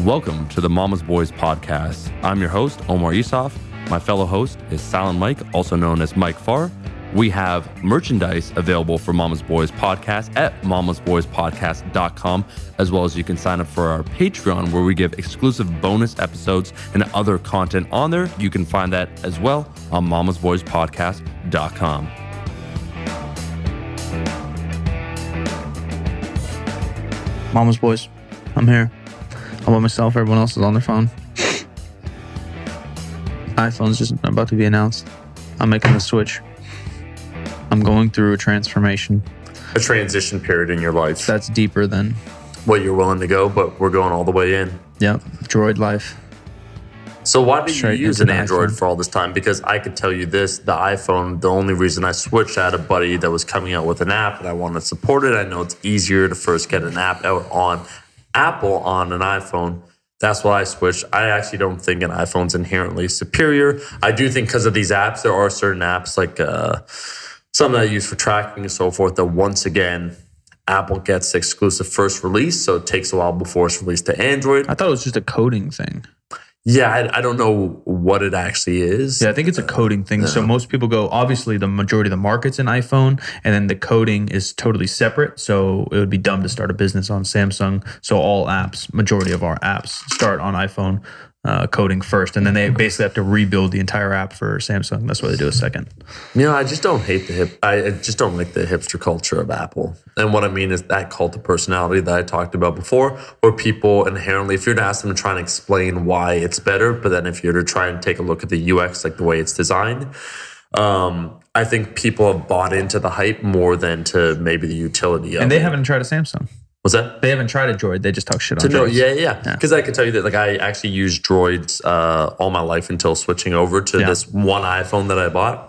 Welcome to the Mama's Boys podcast. I'm your host, Omar Yusof. My fellow host is Silent Mike, also known as Mike Farr. We have merchandise available for Mama's Boys podcast at mamasboyspodcast.com, as well as you can sign up for our Patreon, where we give exclusive bonus episodes and other content on there. You can find that as well on mamasboyspodcast.com. Mama's Boys, I'm here. I'm by myself. Everyone else is on their phone. iPhone's just about to be announced. I'm making the switch. I'm going through a transformation. A transition period in your life. That's deeper than what you're willing to go, but we're going all the way in. Yep, Droid life. So why did you use an Android iPhone for all this time? Because I could tell you this, the iPhone, the only reason I switched, I had a buddy that was coming out with an app and I wanted to support it. I know it's easier to first get an app out on Apple on an iPhone. That's why I switched. I actually don't think an iPhone's inherently superior. I do think because of these apps, there are certain apps like some that I use for tracking and so forth that once again, Apple gets the exclusive first release. So it takes a while before it's released to Android. I thought it was just a coding thing. Yeah, I don't know what it actually is. Yeah, I think it's a coding thing. So most people go, obviously the majority of the market's in iPhone, and then the coding is totally separate. So it would be dumb to start a business on Samsung. So all apps, majority of our apps start on iPhone coding first, and then they basically have to rebuild the entire app for Samsung. That's why they do a second. You know, I just don't hate I just don't like the hipster culture of Apple. And what I mean is that cult of personality that I talked about before, where people inherently, if you're to ask them to try and explain why it's better, but then if you're to try and take a look at the UX, like the way it's designed, I think people have bought into the hype more than to maybe the utility of it. And they haven't tried a Samsung. What's that? They haven't tried a Droid. They just talk shit on Droids. Yeah. Because I can tell you that, like, I actually used Droids all my life until switching over to this one iPhone that I bought.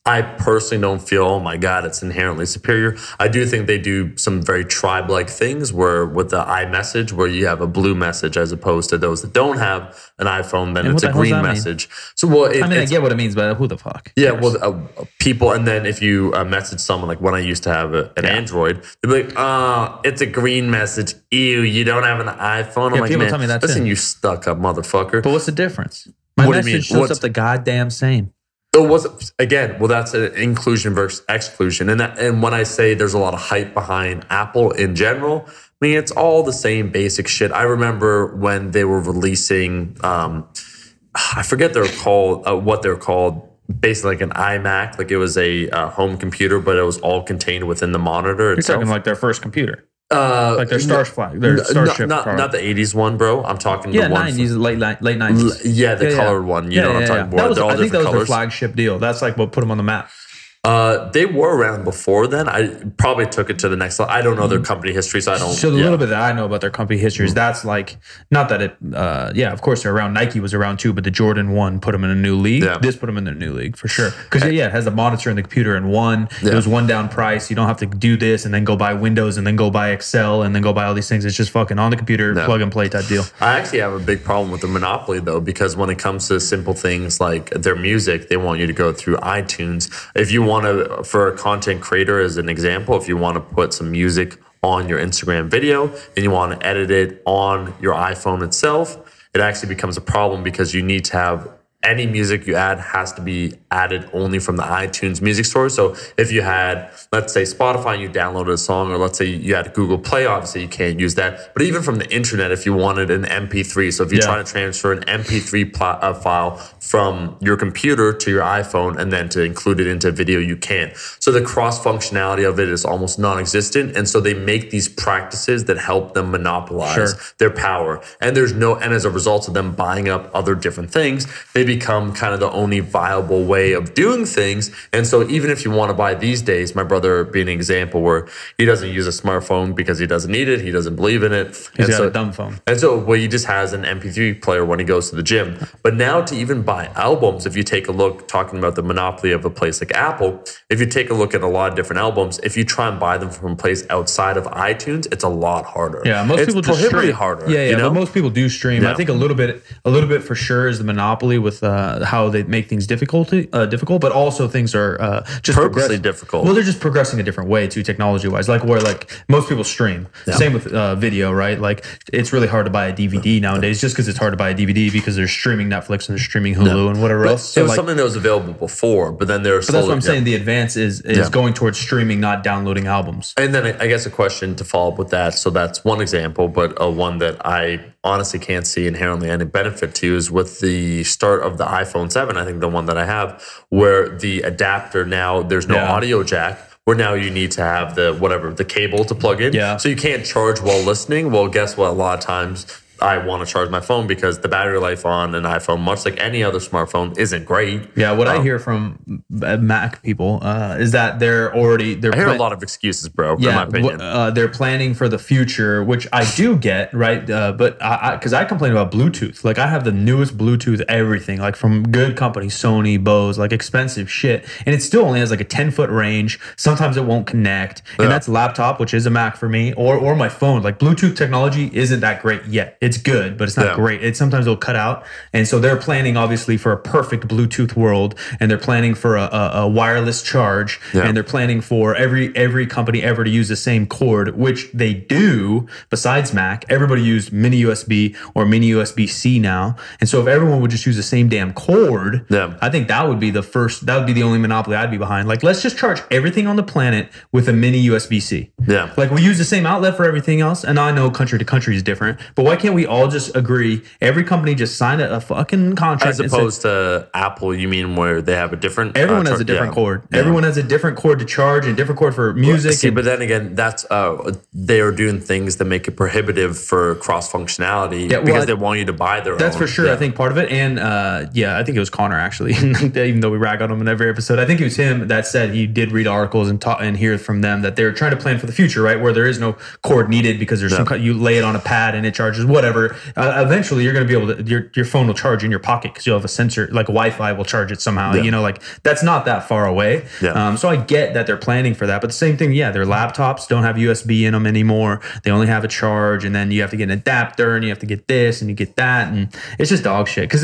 I personally don't feel, oh my God, it's inherently superior. I do think they do some very tribe-like things where with the iMessage, where you have a blue message as opposed to those that don't have an iPhone, then it's a green message. So, well, I get what it means, but who the fuck? Yeah, well, people, and then if you message someone, like when I used to have an Android, they'd be like, oh, it's a green message. Ew, you don't have an iPhone? I'm like, people man, tell me that listen, too. you stuck-up motherfucker. But what's the difference? My message shows up the goddamn same. It was, again, well, that's an inclusion versus exclusion. And when I say there's a lot of hype behind Apple in general, I mean, it's all the same basic shit. I remember when they were releasing, I forget what they're called, basically like an iMac, like it was a home computer, but it was all contained within the monitor itself. You're talking like their first computer. Like their Starship. Not the 80s one, bro. I'm talking the one 90s, late 90s. Yeah, the colored one. You know what I'm talking about. I think that was their flagship deal. That's like what put them on the map. They were around before then. I probably took it to the next level. I don't know their company history, so I don't. So the little bit that I know about their company history is that's like, not that it, of course they're around. Nike was around too, but the Jordan 1 put them in a new league. Yeah. This put them in their new league for sure. Because it has the monitor and the computer in one. Yeah. It was one down price. You don't have to do this and then go buy Windows and then go buy Excel and then go buy all these things. It's just fucking on the computer, plug and play type deal. I actually have a big problem with the monopoly though, because when it comes to simple things like their music, they want you to go through iTunes. If you want to, for a content creator as an example, if you want to put some music on your Instagram video and you want to edit it on your iPhone itself, it actually becomes a problem because you need to have any music you add has to be added only from the iTunes music store. So if you had, let's say Spotify and you downloaded a song, or let's say you had Google Play, obviously you can't use that. But even from the internet, if you wanted an MP3, so if you're trying to transfer an MP3 file from your computer to your iPhone and then to include it into video, you can. So the cross functionality of it is almost non-existent. And so they make these practices that help them monopolize their power. And as a result of them buying up other different things, they become kind of the only viable way of doing things. And so even if you want to buy these days, my brother being an example where he doesn't use a smartphone because he doesn't need it, he doesn't believe in it. He's got a dumb phone. And so he just has an MP3 player when he goes to the gym. But now to even buy albums, if you take a look, talking about the monopoly of a place like Apple, if you take a look at a lot of different albums, if you try and buy them from a place outside of iTunes, it's a lot harder. Yeah, most people just stream. Harder. Yeah, but most people do stream. I think a little bit for sure is the monopoly with with how they make things difficult, but also things are just purposely difficult. Well, they're just progressing a different way too, technology wise. Like where like most people stream. Same with video, right? Like it's really hard to buy a DVD nowadays, just because it's hard to buy a DVD because they're streaming Netflix and they're streaming Hulu and whatever else. So it was something that was available before, but then there's. But that's what I'm saying. The advance is going towards streaming, not downloading albums. And then I guess a question to follow up with that. So that's one example, but one that I honestly can't see inherently any benefit to is with the start of the iPhone 7. I think the one that I have, where the adapter now there's no audio jack. Where now you need to have the cable to plug in. Yeah. So you can't charge while listening. Well, guess what? A lot of times I want to charge my phone because the battery life on an iPhone, much like any other smartphone, isn't great. Yeah, what I hear from Mac people is that they're I hear a lot of excuses, bro, in my opinion. They're planning for the future, which I do get, right? But because I complain about Bluetooth. Like I have the newest Bluetooth everything, like from good companies, Sony, Bose, like expensive shit. And it still only has like a 10-foot range. Sometimes it won't connect. And that's laptop, which is a Mac for me, or my phone. Like Bluetooth technology isn't that great yet. It's good, but it's not great. Sometimes it'll cut out. And so they're planning obviously for a perfect Bluetooth world, and they're planning for a wireless charge, and they're planning for every company ever to use the same cord, which they do besides Mac. Everybody used mini USB or mini USB-C now. And so if everyone would just use the same damn cord, I think that would be the only monopoly I'd be behind. Like, let's just charge everything on the planet with a mini USB-C. Yeah. Like we use the same outlet for everything else. And I know country to country is different, but why can't we all just agree? Every company just sign a fucking contract. As opposed to Apple, you mean where they have a different... Everyone has a different cord. Yeah. Everyone has a different cord to charge and a different cord for music. See, but then again, that's they're doing things that make it prohibitive for cross-functionality because they want you to buy their own. That's for sure, I think, part of it. And I think it was Connor, actually, even though we rag on him in every episode. I think it was him that said he did read articles and hear from them that they're trying to plan for the future, right? Where there is no cord needed because there's you lay it on a pad and it charges, whatever. Eventually, you're going to be able to, your phone will charge in your pocket because you'll have a sensor, like Wi-Fi will charge it somehow. You know, like that's not that far away. So I get that they're planning for that. But the same thing, their laptops don't have USB in them anymore. They only have a charge, and then you have to get an adapter, and you have to get this, and you get that, and it's just dog shit. Because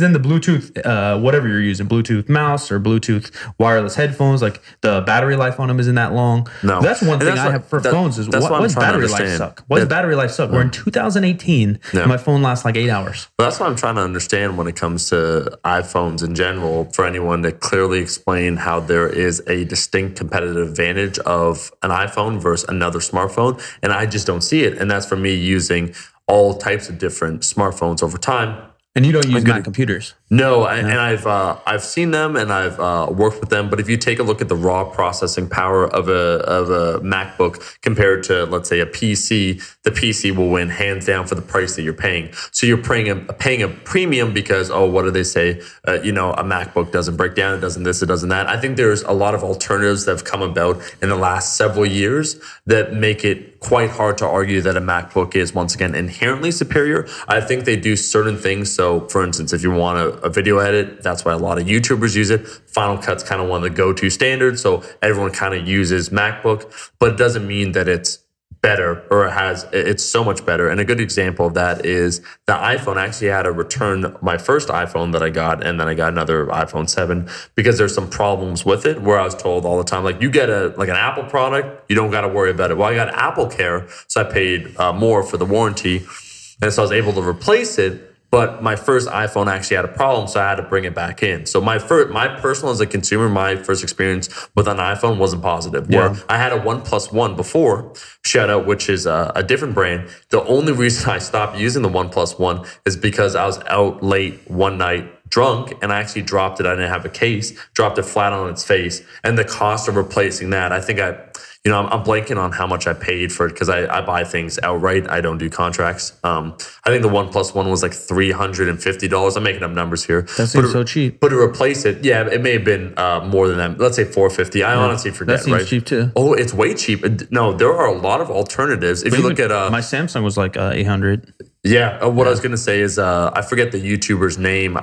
then the Bluetooth, whatever you're using, Bluetooth mouse or Bluetooth wireless headphones, like the battery life on them isn't that long. No, that's one thing I have for phones is why does battery life suck? Why does battery life suck? We're in 2018, and my phone lasts like 8 hours. Well, that's what I'm trying to understand when it comes to iPhones in general. For anyone to clearly explain how there is a distinct competitive advantage of an iPhone versus another smartphone, and I just don't see it. And that's for me using all types of different smartphones over time. And you don't use Mac computers? No, and I've seen them and I've worked with them. But if you take a look at the raw processing power of a MacBook compared to, let's say, a PC, the PC will win hands down for the price that you're paying. So you're paying a premium because, what do they say? A MacBook doesn't break down, it doesn't this, it doesn't that. I think there's a lot of alternatives that have come about in the last several years that make it quite hard to argue that a MacBook is, once again, inherently superior. I think they do certain things. So, for instance, if you want a video edit, that's why a lot of YouTubers use it. Final Cut's kind of one of the go-to standards, so everyone kind of uses MacBook, but it doesn't mean that it's better or it's so much better. And a good example of that is the iPhone. I actually had to return my first iPhone that I got, and then I got another iPhone 7 because there's some problems with it where I was told all the time, like, you get an Apple product, you don't got to worry about it. Well, I got Apple Care, so I paid more for the warranty, and so I was able to replace it. But my first iPhone actually had a problem, so I had to bring it back in. So my personal, as a consumer, my first experience with an iPhone wasn't positive. Where I had a OnePlus One before, shout out, which is a different brand. The only reason I stopped using the OnePlus One is because I was out late one night, drunk, and I actually dropped it. I didn't have a case, dropped it flat on its face. And the cost of replacing that, I think I'm blanking on how much I paid for it because I buy things outright. I don't do contracts. I think the OnePlus One was like $350. I'm making up numbers here. That seems so cheap. But to replace it, it may have been more than that. Let's say $450. I honestly forget. That seems cheap too. Oh, it's way cheap. No, there are a lot of alternatives. If you look at my Samsung was like $800. Yeah, what I was going to say is I forget the YouTuber's name.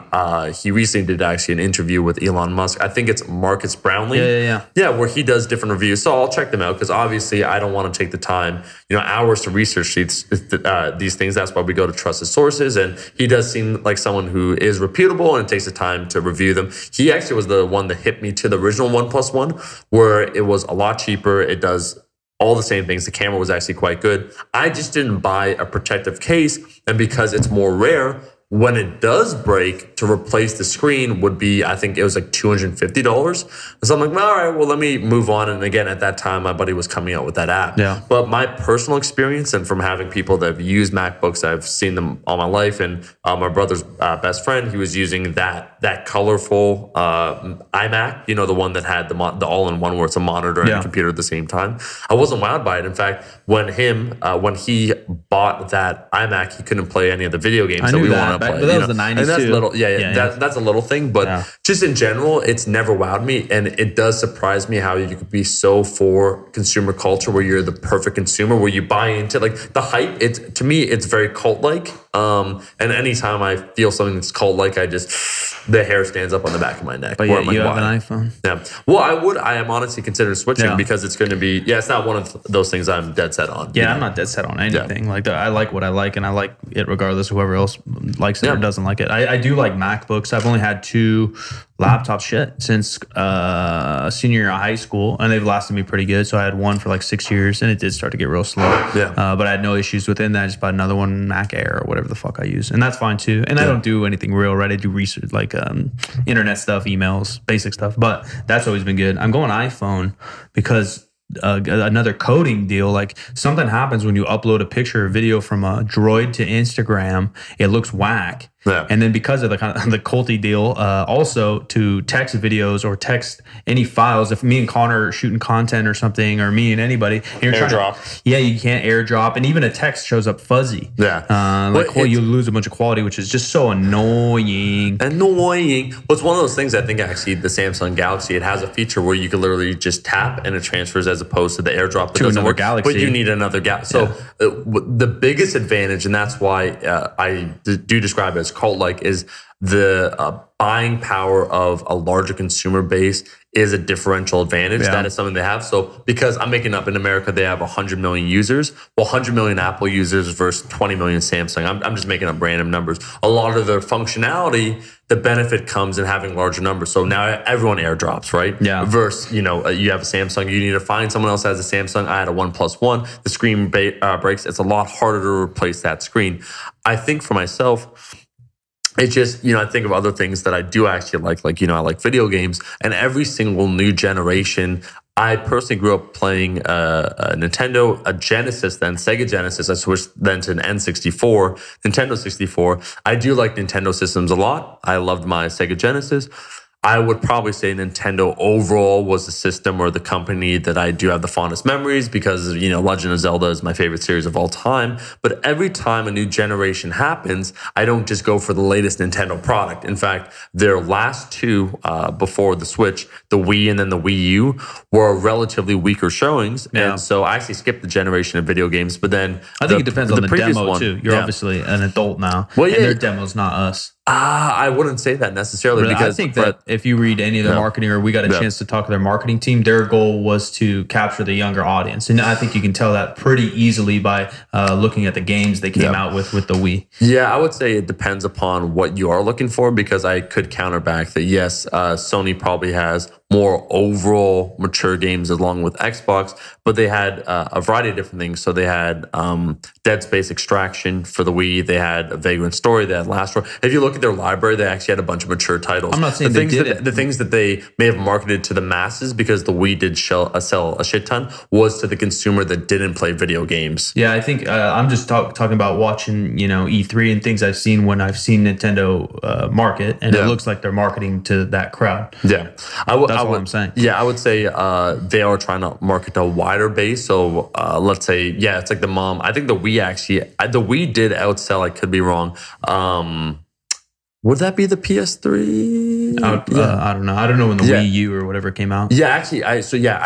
He recently did actually an interview with Elon Musk. I think it's Marcus Brownlee. Yeah, where he does different reviews. So I'll check them out because obviously I don't want to take the time, hours to research these things. That's why we go to trusted sources. And he does seem like someone who is reputable and it takes the time to review them. He actually was the one that hit me to the original OnePlus One, where it was a lot cheaper. It does all the same things. The camera was actually quite good. I just didn't buy a protective case. And because it's more rare, when it does break, to replace the screen would be, I think it was like $250. So I'm like, well, all right, well, let me move on. And again, at that time, my buddy was coming out with that app. Yeah. But my personal experience, and from having people that have used MacBooks, I've seen them all my life. And my brother's best friend, he was using that colorful iMac, the one that had the all-in-one where it's a monitor and a computer at the same time. I wasn't wowed by it. In fact, when he bought that iMac, he couldn't play any of the video games that we wanted to play. But that was the 90s and that's too. little, that's a little thing, but just in general, it's never wowed me, and it does surprise me how you could be so for consumer culture, where you're the perfect consumer, where you buy into like the hype. To me, it's very cult-like. And anytime I feel something that's cult-like, the hair stands up on the back of my neck. But you have an iPhone. Yeah. Well, I am honestly considering switching because it's going to be. Yeah, it's not one of those things I'm dead set on. Yeah, I'm not dead set on anything. Like I like what I like, and I like it regardless of whoever else likes it or doesn't like it. I do like MacBooks. I've only had 2 laptops since senior year of high school, and they've lasted me pretty good. So I had one for like 6 years, and it did start to get real slow. But I had no issues within that. I just bought another one, Mac Air or whatever the fuck I use, and that's fine too. And I don't do anything real, right? I do research like internet stuff, emails, basic stuff. But that's always been good. I'm going iPhone because another coding deal. Like something happens when you upload a picture or video from a Droid to Instagram, it looks whack. Yeah. And then because of the kind of the culty deal, also to text videos or text any files. If me and Connor are shooting content or something, or me and anybody, and you're airdrop. You can't airdrop, and even a text shows up fuzzy. You lose a bunch of quality, which is just so annoying. Well, it's one of those things. I think actually the Samsung Galaxy, it has a feature where you can literally just tap and it transfers, as opposed to the airdrop to another Galaxy. But you need another Galaxy. So the biggest advantage, and that's why I do describe it as cult-like, is the buying power of a larger consumer base is a differential advantage. That is something they have. So because I'm making up, in America, they have 100 million users. Well, 100 million Apple users versus 20 million Samsung. I'm just making up random numbers. A lot of their functionality, the benefit comes in having larger numbers. So now everyone airdrops, right? Yeah. Versus, you have a Samsung, you need to find someone else that has a Samsung. I had a OnePlus One. The screen breaks. It's a lot harder to replace that screen. I think for myself, it's just, I think of other things that I do actually like I like video games, and every single new generation. I personally grew up playing a Nintendo, a Genesis, then Sega Genesis. I switched then to an N64, Nintendo 64. I do like Nintendo systems a lot. I loved my Sega Genesis. I would probably say Nintendo overall was the system or the company that I do have the fondest memories, because, Legend of Zelda is my favorite series of all time. But every time a new generation happens, I don't just go for the latest Nintendo product. In fact, their last 2 before the Switch, the Wii and then the Wii U, were relatively weaker showings. Yeah. And so I actually skipped the generation of video games. But then I think it depends on the demo too. You're obviously an adult now. Well, and their demo's not us. I wouldn't say that necessarily, really, because I think that if you read any of their marketing, or we got a chance to talk to their marketing team, their goal was to capture the younger audience, and I think you can tell that pretty easily by looking at the games they came out with the Wii. Yeah, I would say it depends upon what you are looking for, because I could counter back that yes, Sony probably has more overall mature games along with Xbox, but they had a variety of different things. So they had Dead Space Extraction for the Wii. They had a Vagrant Story. They had Last Row. If you look at their library, they actually had a bunch of mature titles. I'm not saying the things that they may have marketed to the masses, because the Wii did sell a shit ton, was to the consumer that didn't play video games. Yeah, I think I'm just talking about watching, E3 and things I've seen when I've seen Nintendo market, and it looks like they're marketing to that crowd. Yeah, that's what I'm saying. Yeah, I would say they are trying to market to a wider base. So let's say, it's like the mom. I think the Wii did outsell. I could be wrong. Would that be the PS3? I don't know. I don't know when the Wii U or whatever came out. Yeah, actually, I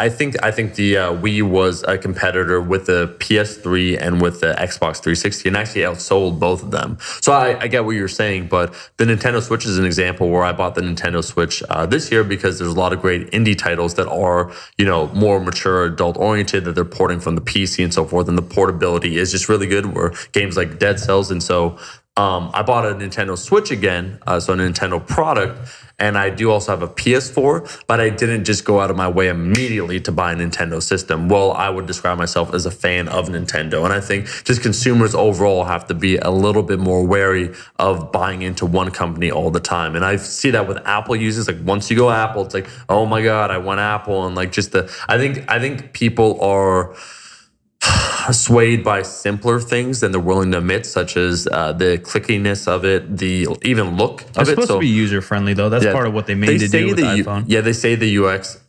think the Wii U was a competitor with the PS3 and with the Xbox 360, and actually outsold both of them. So I get what you're saying, but the Nintendo Switch is an example where I bought the Nintendo Switch this year because there's a lot of great indie titles that are, you know, more mature, adult oriented, that they're porting from the PC and so forth, and the portability is just really good. Where games like Dead Cells, and so. I bought a Nintendo Switch again, so a Nintendo product, and I do also have a PS4, but I didn't just go out of my way immediately to buy a Nintendo system. Well, I would describe myself as a fan of Nintendo, and I think just consumers overall have to be a little bit more wary of buying into one company all the time. And I see that with Apple users. Like once you go Apple, it's like, oh my God, I want Apple, and like just I think people are swayed by simpler things than they're willing to admit, such as the clickiness of it, the even look of it. It's supposed to be user friendly though. That's part of what they made to do with the iPhone. Yeah, they say the UX.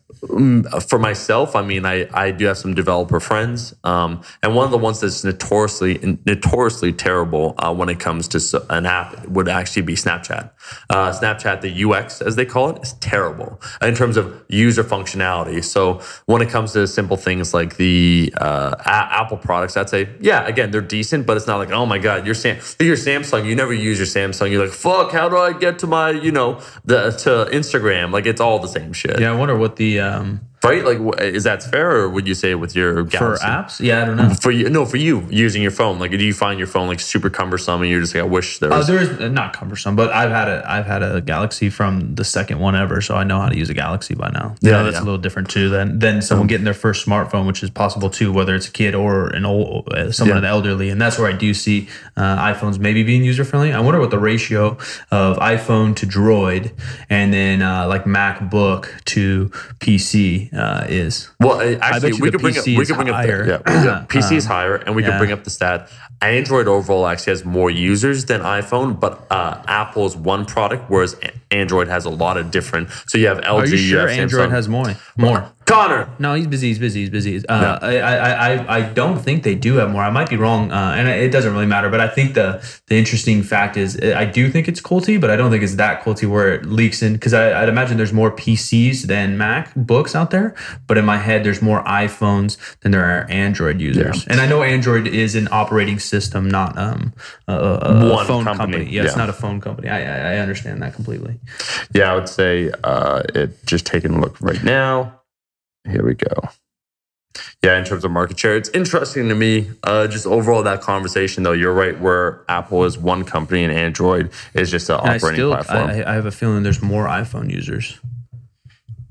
For myself, I mean, I do have some developer friends, and one of the ones that's notoriously terrible when it comes to an app would actually be Snapchat. Snapchat, the UX as they call it, is terrible in terms of user functionality. So when it comes to simple things like the Apple products, I'd say, yeah, again, they're decent, but it's not like, oh my God, your Samsung, you never use your Samsung. You're like, fuck, how do I get to my, to Instagram? Like it's all the same shit. Yeah, I wonder what the right? Like, is that fair, or would you say with your Galaxy? For apps? Yeah, I don't know. For you using your phone, like, do you find your phone like super cumbersome, and you're just like, I wish there was? There is not cumbersome, but I've had a Galaxy from the second one ever, so I know how to use a Galaxy by now. Yeah, that's a little different too than someone getting their first smartphone, which is possible too, whether it's a kid or an old someone elderly, and that's where I do see iPhones maybe being user friendly. I wonder what the ratio of iPhone to Droid and then like MacBook to PC is. Well, actually, we could bring up PC is higher, and we could bring up the stat. Android overall actually has more users than iPhone, but Apple's one product, whereas Android has a lot of different. So you have LG. Are you sure Android has more? Connor. No, he's busy. I don't think they do have more. I might be wrong, and it doesn't really matter. But I think the interesting fact is I do think it's culty, but I don't think it's that culty where it leaks in, because I'd imagine there's more PCs than MacBooks out there. But in my head, there's more iPhones than there are Android users. Yeah. And I know Android is an operating system, not a phone company. Yeah, it's not a phone company. I understand that completely. Yeah, I would say just taking a look right now. Here we go. Yeah, in terms of market share, it's interesting to me. Just overall, that conversation, though, you're right, where Apple is one company and Android is just an operating platform. I have a feeling there's more iPhone users.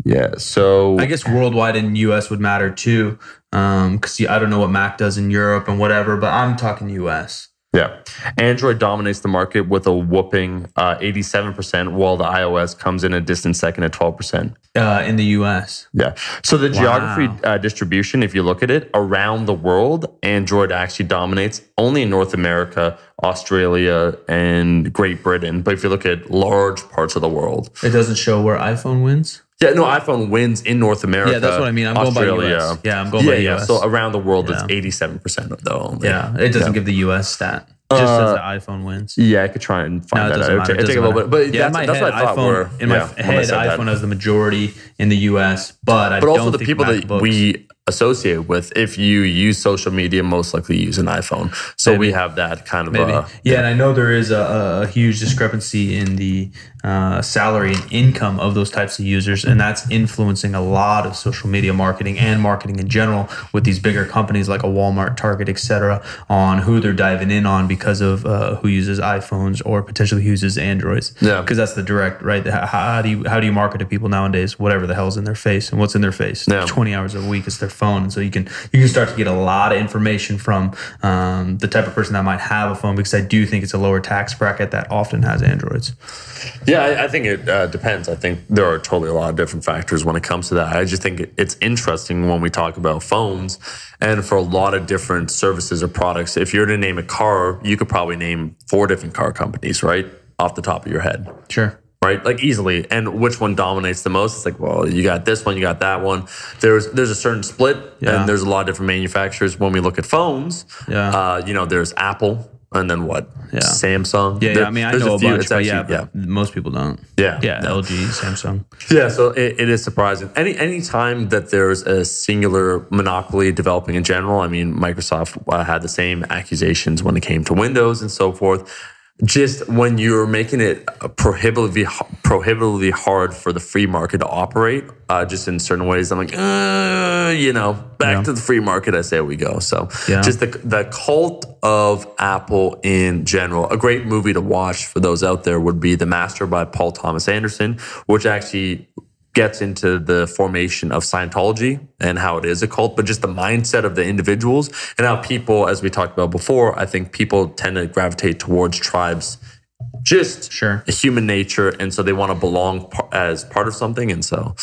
Yeah, so I guess worldwide in US would matter too, because I don't know what Mac does in Europe and whatever, but I'm talking US. Yeah. Android dominates the market with a whooping 87%, while the iOS comes in a distant second at 12%. In the US. Yeah. So the geography distribution, if you look at it, around the world, Android actually dominates only in North America, Australia, and Great Britain. But if you look at large parts of the world, it doesn't show where iPhone wins? Yeah, no, iPhone wins in North America. Yeah, that's what I mean. I'm going by US. Yeah, I'm going by US. So around the world, it's 87% of the only. Yeah, it doesn't give the US stat. Just says the iPhone wins. Yeah, I could try and find that out. It take a little bit. But yeah, that's what I thought. In my head, iPhone has the majority in the US, but also the people that we associate with, if you use social media, most likely use an iPhone. So we have that kind of and I know there is a huge discrepancy in the salary and income of those types of users, and that's influencing a lot of social media marketing and marketing in general with these bigger companies like a Walmart, Target, etc., on who they're diving in on because of who uses iPhones or potentially uses Androids. Yeah, because that's the direct right. How do you market to people nowadays? Whatever the hell's in their face, and what's in their face? 20 hours a week is their phone, and so you can start to get a lot of information from the type of person that might have a phone, because I do think it's a lower tax bracket that often has Androids. Yeah, I think it depends. I think there are totally a lot of different factors when it comes to that. I just think it's interesting when we talk about phones, and for a lot of different services or products. If you're to name a car, you could probably name 4 different car companies, right, off the top of your head. Sure. Right, like easily. And which one dominates the most? It's like, well, you got this one, you got that one. There's a certain split, and there's a lot of different manufacturers. When we look at phones, there's Apple, and then what? Yeah. Samsung. Yeah, I mean, I know a bunch, but actually, but most people don't. Yeah. LG, Samsung. Yeah, so it is surprising. Any time that there's a singular monopoly developing in general, I mean, Microsoft had the same accusations when it came to Windows and so forth. Just when you're making it prohibitively hard for the free market to operate, just in certain ways, I'm like, back to the free market, I say we go. So just the cult of Apple in general. A great movie to watch for those out there would be The Master by Paul Thomas Anderson, which actually gets into the formation of Scientology and how it is a cult, but just the mindset of the individuals and how people, as we talked about before, I think people tend to gravitate towards tribes, just human nature. And so they want to belong as part of something. And so,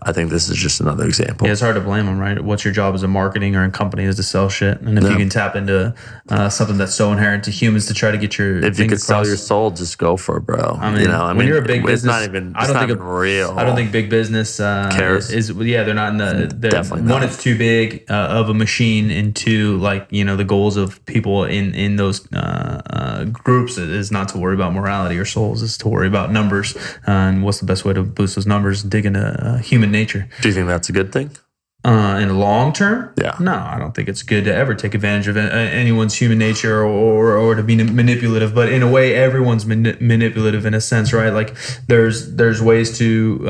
I think this is just another example. Yeah, it's hard to blame them, right? What's your job as a marketing or a company is to sell shit. And if you can tap into something that's so inherent to humans to try to get your if you could sell your soul, just go for it, bro. I mean, when you're a big business, it's not even real. I don't think big business cares. They're not in the definitely one, not. it's too big of a machine, and two, the goals of people in those groups is not to worry about morality or souls, is to worry about numbers and what's the best way to boost those numbers, dig into human nature. Do you think that's a good thing? In the long term? Yeah. No, I don't think it's good to ever take advantage of anyone's human nature or to be manipulative. But in a way, everyone's manipulative in a sense, right? Like there's ways to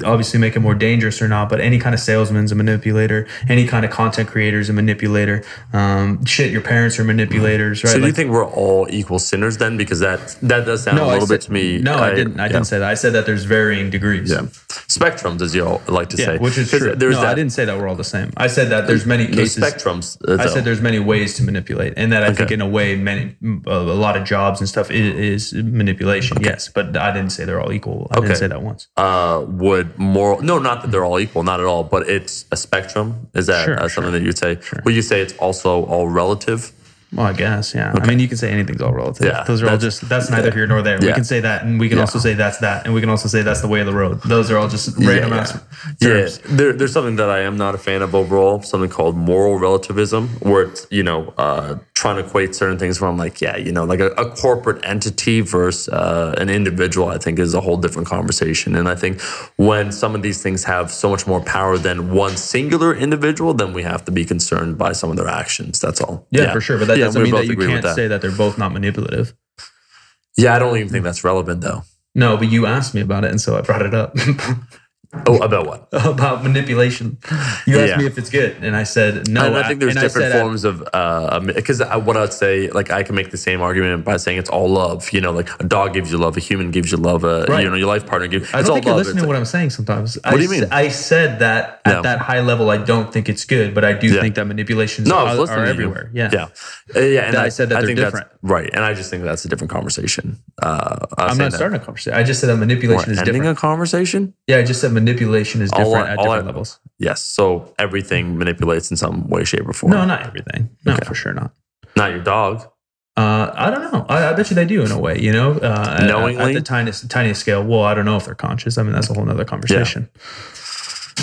obviously make it more dangerous or not. But any kind of salesman's a manipulator. Any kind of content creator is a manipulator. Your parents are manipulators, right? So do you think we're all equal sinners then? Because that does sound a little bit to me. No, I didn't say that. I said that there's varying degrees. Yeah. Spectrums, as you all like to say. Which is true. I didn't say that we're all the same. I said that there's many cases. Spectrums. I said there's many ways to manipulate, and that I think in a way, a lot of jobs and stuff is manipulation. Okay. Yes, but I didn't say they're all equal. I didn't say that once. No, not that they're all equal, not at all. But it's a spectrum. Is that something that you'd say? Would you say it's also all relative? Well, I guess, yeah. Okay. I mean, you can say anything's all relative. Yeah, those are all that's neither here nor there. Yeah. We can say that, and we can also say that's that, and we can also say that's the way of the road. Those are all just random ass terms. Yeah. There's something that I am not a fan of overall, something called moral relativism, where it's, trying to equate certain things from like a corporate entity versus an individual, I think is a whole different conversation. And I think when some of these things have so much more power than one singular individual, then we have to be concerned by some of their actions. That's all. Yeah, for sure. But that doesn't mean that you can't say that they're both not manipulative. Yeah, I don't even think that's relevant though. No, but you asked me about it, and so I brought it up. Oh, about what? About manipulation. You asked me if it's good, and I said no. And I think there's different forms of because what I'd say, like I can make the same argument by saying it's all love. Like a dog gives you love, a human gives you love, your life partner gives. I don't think you're listening to what I'm saying sometimes. What do you mean? I said that at that high level, I don't think it's good, but I do think that manipulations are everywhere. Yeah. And I said that they're different. Right, and I just think that's a different conversation. I'm not starting a conversation. I just said that manipulation is different. Ending a conversation? Yeah, I just said manipulation is different at different levels. Yes, so everything manipulates in some way, shape, or form. No, not everything. No, for sure not. Not your dog. I don't know. I bet you they do in a way, knowingly? at the tiniest scale. Well, I don't know if they're conscious. I mean, that's a whole nother conversation. Yeah.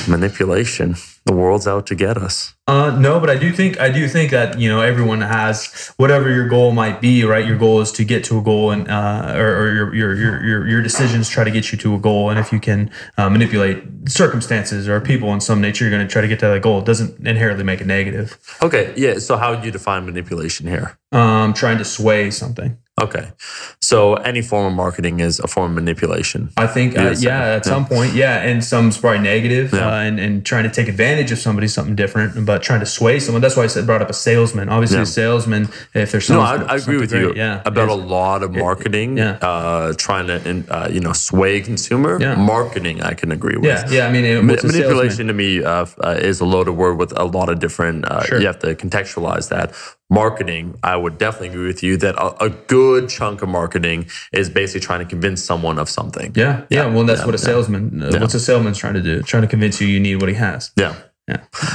Manipulation. The world's out to get us. No, but I do think that everyone has whatever your goal might be, right? Your goal is to get to a goal, and or your decisions try to get you to a goal. And if you can manipulate circumstances or people in some nature, you're going to try to get to that goal. It doesn't inherently make it negative. Okay, yeah. So how would you define manipulation here? Trying to sway something. Okay, so any form of marketing is a form of manipulation. I think, at some point, and some's probably negative, and trying to take advantage of somebody, something different, but trying to sway someone. That's why I brought up a salesman. Obviously, a salesman, if there's something. No, I agree with you about a lot of marketing, trying to sway consumer. Yeah. Marketing, I can agree with. Yeah. I mean, manipulation to me is a loaded word with a lot of different. You have to contextualize that. Marketing, I would definitely agree with you that a good chunk of marketing is basically trying to convince someone of something. Yeah. Well, that's what a salesman. What's a salesman trying to do? Trying to convince you need what he has. Yeah.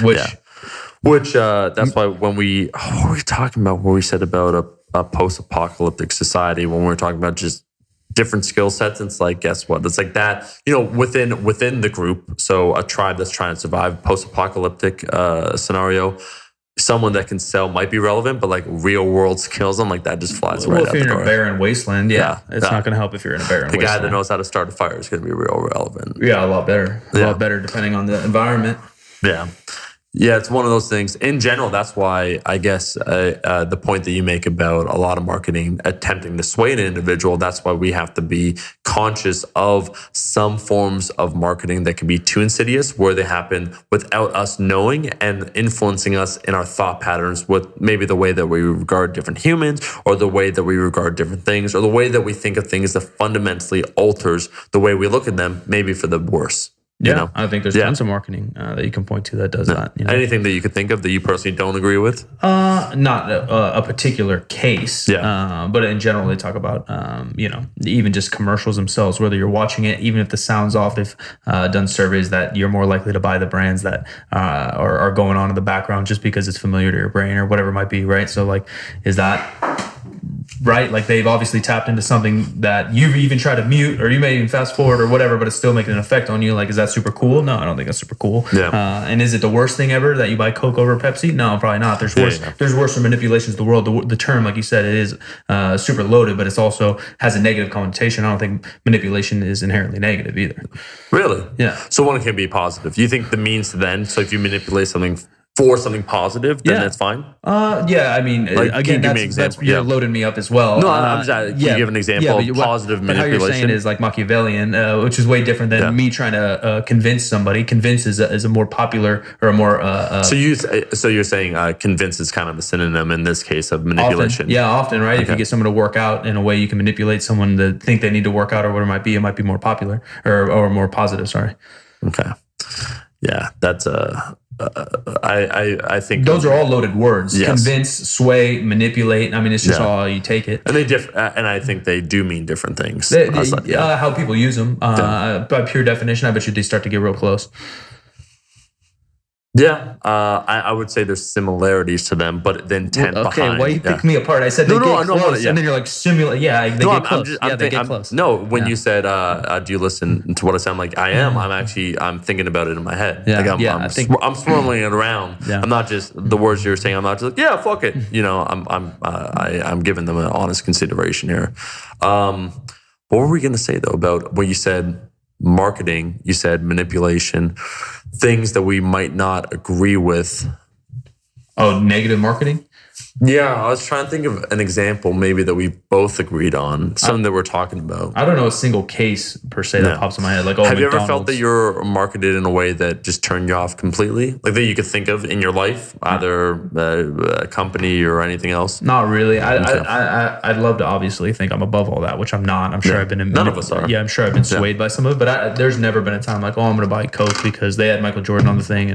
Which that's why when what were we talking about? What we said about a post-apocalyptic society when we were talking about just different skill sets. It's like, guess what? It's like that, within the group. So a tribe that's trying to survive post-apocalyptic scenario. someone that can sell might be relevant, but like real world skills, I'm like, that just flies right out the door. If you're in a barren wasteland, it's not going to help if you're in a barren wasteland. The guy that knows how to start a fire is going to be real relevant. Yeah, a lot better. A lot better depending on the environment. Yeah. Yeah, it's one of those things. In general, that's why I guess the point that you make about a lot of marketing attempting to sway an individual, that's why we have to be conscious of some forms of marketing that can be too insidious, where they happen without us knowing and influencing us in our thought patterns with maybe the way that we regard different humans, or the way that we regard different things, or the way that we think of things that fundamentally alters the way we look at them, maybe for the worse. Yeah, I think there's tons of marketing that you can point to that does that. Anything that you could think of that you personally don't agree with? Not a particular case, but in general, they talk about, even just commercials themselves, whether you're watching it, even if the sound's off, they've done surveys that you're more likely to buy the brands that are going on in the background just because it's familiar to your brain or whatever it might be, right? So like, is that right? Like they've obviously tapped into something that you've even tried to mute, or you may even fast forward or whatever, but it's still making an effect on you. Like, is that super cool? No, I don't think that's super cool. Yeah. And is it the worst thing ever that you buy Coke over Pepsi? No, probably not. There's worse. Yeah. There's worse manipulations of the world. The term, like you said, it is super loaded, but it's also has a negative connotation. I don't think manipulation is inherently negative either. Really? Yeah. So one can be positive. You think the means to the end? So if you manipulate something for something positive, then that's fine? I mean, like, again, you're loading me up as well. No, I'm just, can you give an example of positive manipulation? But how you're saying is like Machiavellian, which is way different than me trying to convince somebody. Convince is a more popular or a more... So you're saying convince is kind of a synonym in this case of manipulation? Often, right? Okay. If you get someone to work out in a way you can manipulate someone to think they need to work out or whatever it might be more popular or more positive, sorry. Okay. Yeah, that's I think those are all loaded words. Yes. Convince, sway, manipulate. I mean, it's just all you take it. And they and I think they do mean different things. How people use them by pure definition, I bet you they start to get real close. Yeah, I would say there's similarities to them, but the intent behind. Okay, why you pick me apart? I said they get close, and then you're like simulate. Yeah, they get close. They get close. No, when you said, "Do you listen to what I sound like?" I am. I'm thinking about it in my head. I'm swirling it around. Yeah. I'm not just the words you're saying. I'm not just like, fuck it. I'm giving them an honest consideration here. What were we gonna say though about what you said? Marketing, you said manipulation, things that we might not agree with. Oh, negative marketing? Yeah, I was trying to think of an example maybe that we both agreed on, something that we're talking about. I don't know a single case per se that pops in my head. Like, have you ever felt that you're marketed in a way that just turned you off completely? Like that you could think of in your life, either a company or anything else? Not really. I'd love to obviously think I'm above all that, which I'm not. I'm sure I've been... None of us are. Yeah, I'm sure I've been swayed by some of it, but there's never been a time like, I'm going to buy Coke because they had Michael Jordan on the thing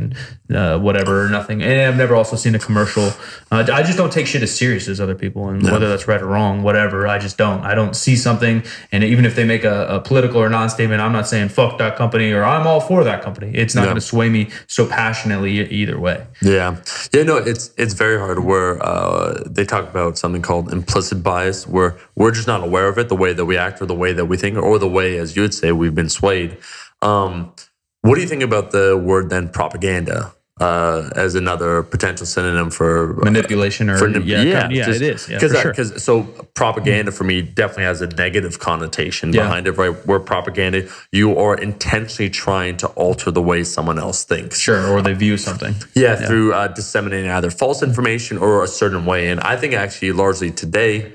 and whatever, nothing. And I've never also seen a commercial. I just don't take shit as serious as other people, and whether that's right or wrong, whatever, I just don't. I don't see something, and even if they make a political or non-statement, I'm not saying fuck that company or I'm all for that company. It's not going to sway me so passionately either way. No, it's very hard where they talk about something called implicit bias, where we're just not aware of it, the way that we act or the way that we think, or the way, as you would say, we've been swayed. What do you think about the word then propaganda? As another potential synonym for manipulation or it is because so propaganda for me definitely has a negative connotation behind it, right? Where propaganda, you are intentionally trying to alter the way someone else thinks, or they view something, through disseminating either false information or a certain way. And I think actually largely today,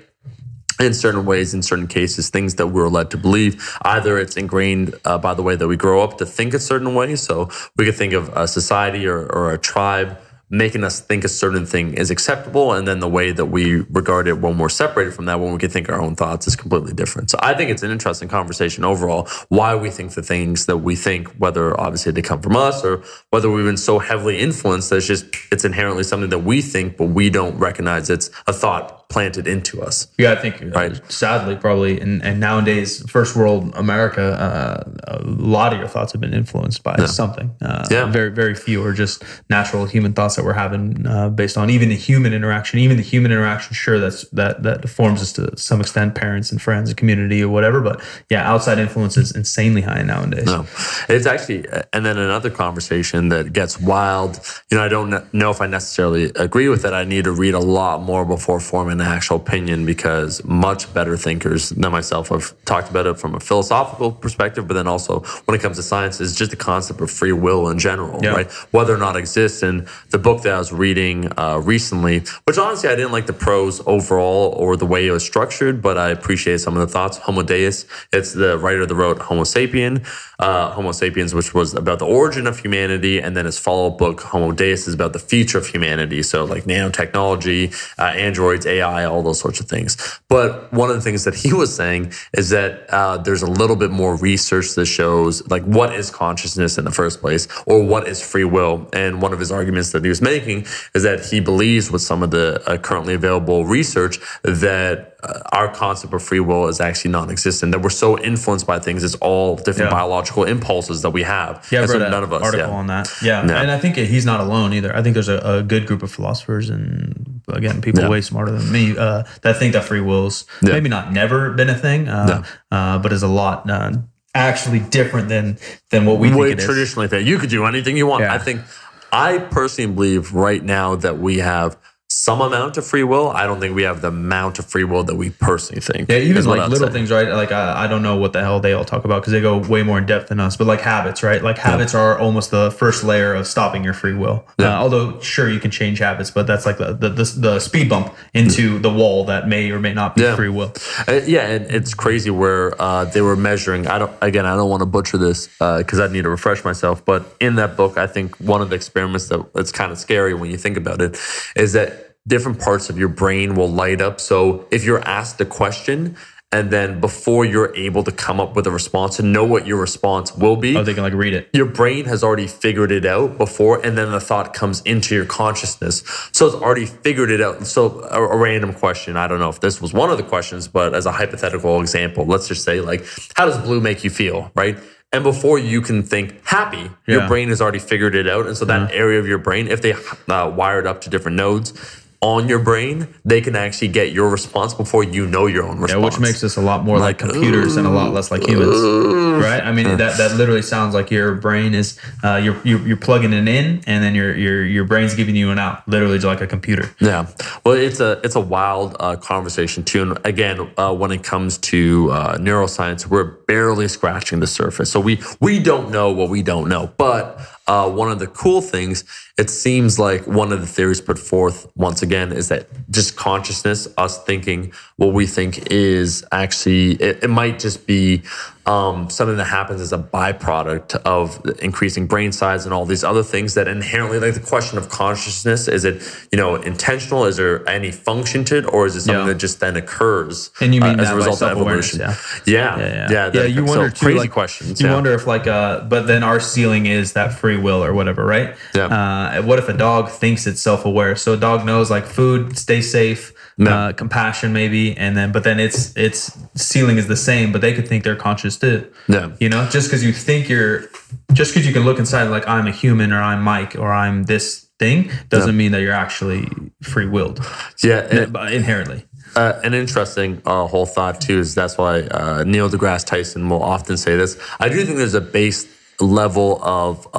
in certain ways, in certain cases, things that we're led to believe, either it's ingrained by the way that we grow up to think a certain way. So we could think of a society or a tribe making us think a certain thing is acceptable, and then the way that we regard it when we're separated from that, when we can think our own thoughts, is completely different. So I think it's an interesting conversation overall, why we think the things that we think, whether obviously they come from us or whether we've been so heavily influenced that it's inherently something that we think, but we don't recognize it's a thought planted into us. Yeah, I think sadly, probably, and nowadays, first world America, a lot of your thoughts have been influenced by something. Very, very few are just natural human thoughts that we're having based on even the human interaction. Even the human interaction, sure, that forms us to some extent, parents and friends and community or whatever. But yeah, outside influence is insanely high nowadays. No, it's actually, and then another conversation that gets wild. I don't know if I necessarily agree with it. I need to read a lot more before forming an actual opinion, because much better thinkers than myself have talked about it from a philosophical perspective, but then also when it comes to science, is just the concept of free will in general, right? Whether or not it exists. And the book that I was reading recently, which honestly I didn't like the prose overall or the way it was structured, but I appreciate some of the thoughts. Homo Deus, it's the writer that wrote Homo Sapiens, which was about the origin of humanity, and then his follow-up book, Homo Deus, is about the future of humanity. So like nanotechnology, androids, AI, all those sorts of things. But one of the things that he was saying is that there's a little bit more research that shows like what is consciousness in the first place, or what is free will. And one of his arguments that he was making is that he believes with some of the currently available research that our concept of free will is actually non-existent, that we're so influenced by things. It's all different biological impulses that we have. Yeah, I've read none of us, article on that. Yeah. And I think he's not alone either. I think there's a good group of philosophers, and again, people way smarter than me that think that free will's maybe not never been a thing, but is a lot actually different than what we think it is. Traditionally think you could do anything you want. I personally believe right now that we have some amount of free will. I don't think we have the amount of free will that we personally think. Yeah, even like little things, right? Like I don't know what the hell they all talk about because they go way more in depth than us. But like habits, right? Like habits are almost the first layer of stopping your free will. Although sure you can change habits, but that's like the speed bump into the wall that may or may not be free will. And it's crazy where they were measuring. I don't want to butcher this because I need to refresh myself. But in that book, I think one of the experiments that's kind of scary when you think about it is that different parts of your brain will light up. So if you're asked a question and then before you're able to come up with a response and know what your response will be, they can like read it. Your brain has already figured it out before, and then the thought comes into your consciousness. So it's already figured it out. So a random question, I don't know if this was one of the questions, but as a hypothetical example, let's just say like, how does blue make you feel, right? And before you can think happy, your brain has already figured it out. And so that area of your brain, if they wired up to different nodes on your brain, they can actually get your response before you know your own response. Yeah, which makes us a lot more like computers and a lot less like humans, right? I mean, that literally sounds like your brain is you're plugging it in, and then your brain's giving you an out, literally just like a computer. Yeah, well, it's a wild conversation too. And again, when it comes to neuroscience, we're barely scratching the surface. So we don't know what we don't know, but one of the cool things, it seems like one of the theories put forth once again is that just consciousness, us thinking what we think is actually, it might just be something that happens as a byproduct of increasing brain size and all these other things that inherently, like the question of consciousness, is it, intentional? Is there any function to it, or is it something that just then occurs and you mean as a result of evolution? Yeah. You wonder too, crazy questions. You wonder if but then our ceiling is that free will or whatever, right? Yeah. What if a dog thinks it's self-aware? So a dog knows like food, stay safe, compassion maybe, but then its ceiling is the same, but they could think they're conscious too. Yeah. Just because you can look inside like I'm a human or I'm Mike or I'm this thing doesn't mean that you're actually free-willed. Inherently. An interesting whole thought too is that's why Neil deGrasse Tyson will often say this. I do think there's a base level of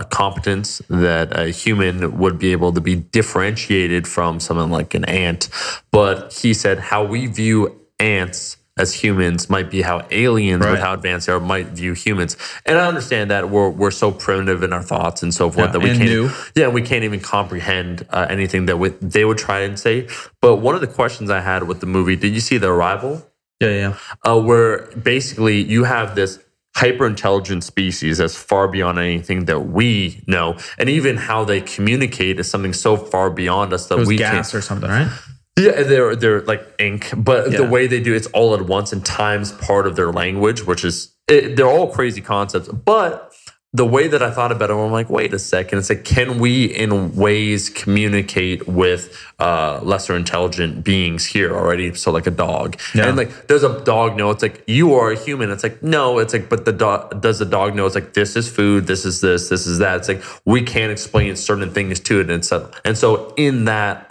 competence that a human would be able to be differentiated from someone like an ant. But he said how we view ants as humans might be how aliens with how advanced they are might view humans. And I understand that we're so primitive in our thoughts and so forth that we can't even comprehend anything that they would try and say. But one of the questions I had with the movie, did you see The Arrival? Yeah. Where basically you have this hyper-intelligent species that's far beyond anything that we know. And even how they communicate is something so far beyond us that we gas or something, right? Yeah, they're like ink, but the way they do it's all at once, and time's part of their language, which is they're all crazy concepts. But the way that I thought about it, I'm like, wait a second. It's like, can we in ways communicate with lesser intelligent beings here already? So like a dog. Yeah. And like, does a dog know? It's like, you are a human. It's like, no, it's like, but does the dog know? It's like, this is food, this is this is that. It's like, we can't explain certain things to it. And so in that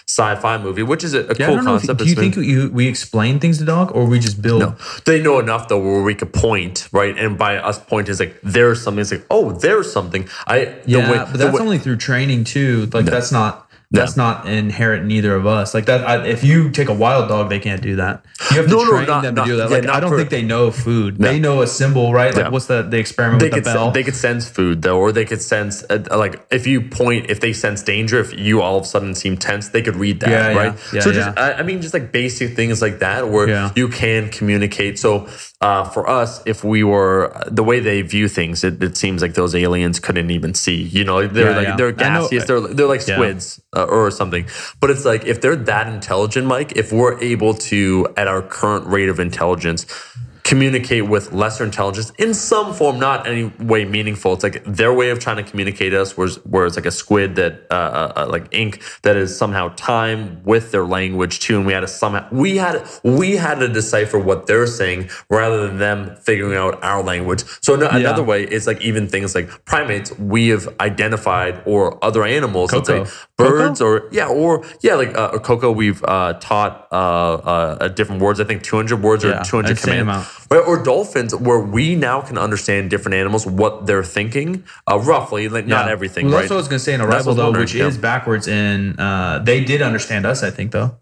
sci-fi movie, which is a cool concept. Do you think we explain things to dog, or we just build? No, they know enough though where we could point, right? And by us pointing, it's like, there's something. It's like, oh, there's something. But that's only through training too. Like that's not inherent in either of us. Like that, if you take a wild dog, they can't do that. You have to train them to do that. Like I don't think they know food. No. They know a symbol, right? Like what's the experiment with the bell? They could sense food though, or they could sense like if you point, if they sense danger, if you all of a sudden seem tense, they could read that, right? Yeah, so just like basic things like that where you can communicate. So for us, if we were the way they view things, it seems like those aliens couldn't even see. You know, they're gaseous. They're like squids. Or something. But it's like, if they're that intelligent, Mike, if we're able to, at our current rate of intelligence, communicate with lesser intelligence in some form, not any way meaningful. It's like their way of trying to communicate us, where it's like a squid that, like ink, that is somehow time with their language too, and we had to decipher what they're saying rather than them figuring out our language. So another way is like even things like primates we have identified, or other animals, let's say birds, Coco? Like Coco. We've taught different words. I think 200 words or 200 commands. Or dolphins, where we now can understand different animals, what they're thinking, roughly, like not everything. Well, that's what I was going to say in Arrival, though, which is backwards. In they did understand us, I think, though.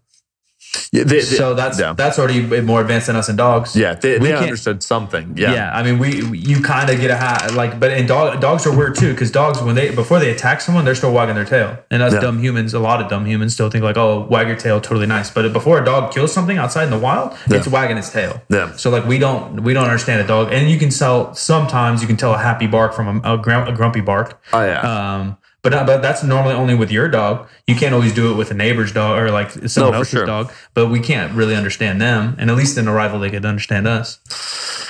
Yeah, that's already more advanced than us in dogs. Yeah, they understood something. Yeah, I mean, you kind of get but in dogs are weird too, because dogs before they attack someone, they're still wagging their tail, and us dumb humans, a lot of dumb humans still think like, oh, wag your tail, totally nice. But before a dog kills something outside in the wild, it's wagging its tail. Yeah. So like we don't understand a dog, and sometimes you can tell a happy bark from a grumpy bark. Oh yeah. But that's normally only with your dog. You can't always do it with a neighbor's dog or like someone else's dog. But we can't really understand them. And at least in Arrival, they could understand us.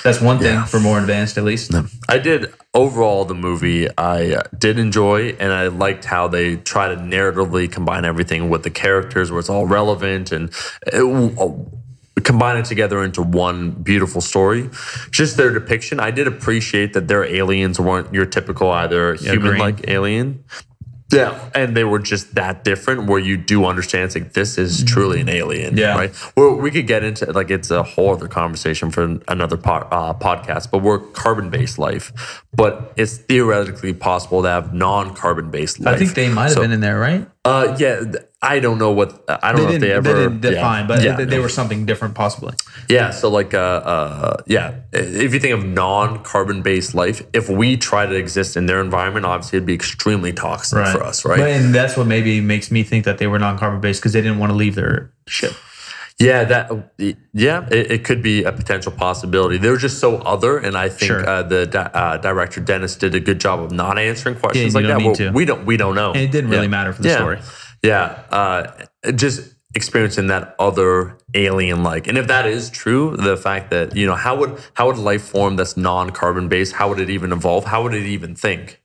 That's one thing for more advanced, at least. I did. Overall, the movie I did enjoy, and I liked how they try to narratively combine everything with the characters, where it's all relevant and combine it together into one beautiful story. Just their depiction, I did appreciate that their aliens weren't your typical either human-like alien. Yeah, and they were just that different, where you do understand it's like, this is truly an alien, right? Well, we could get into, like, it's a whole other conversation for another podcast, but we're carbon-based life. But it's theoretically possible to have non-carbon-based life. I think they might have been in there, right? I don't know what, I don't know if they ever. They didn't define, but they were something different possibly. Yeah, so like, if you think of non-carbon based life, if we try to exist in their environment, obviously it'd be extremely toxic for us, right? And that's what maybe makes me think that they were non-carbon based, because they didn't want to leave their ship. Yeah, it could be a potential possibility. They're just so other, and I think the director Dennis did a good job of not answering questions like that. Well, we don't know, and it didn't really matter for the story. Yeah, just experiencing that other alien-like, and if that is true, the fact that how would life form that's non-carbon based? How would it even evolve? How would it even think?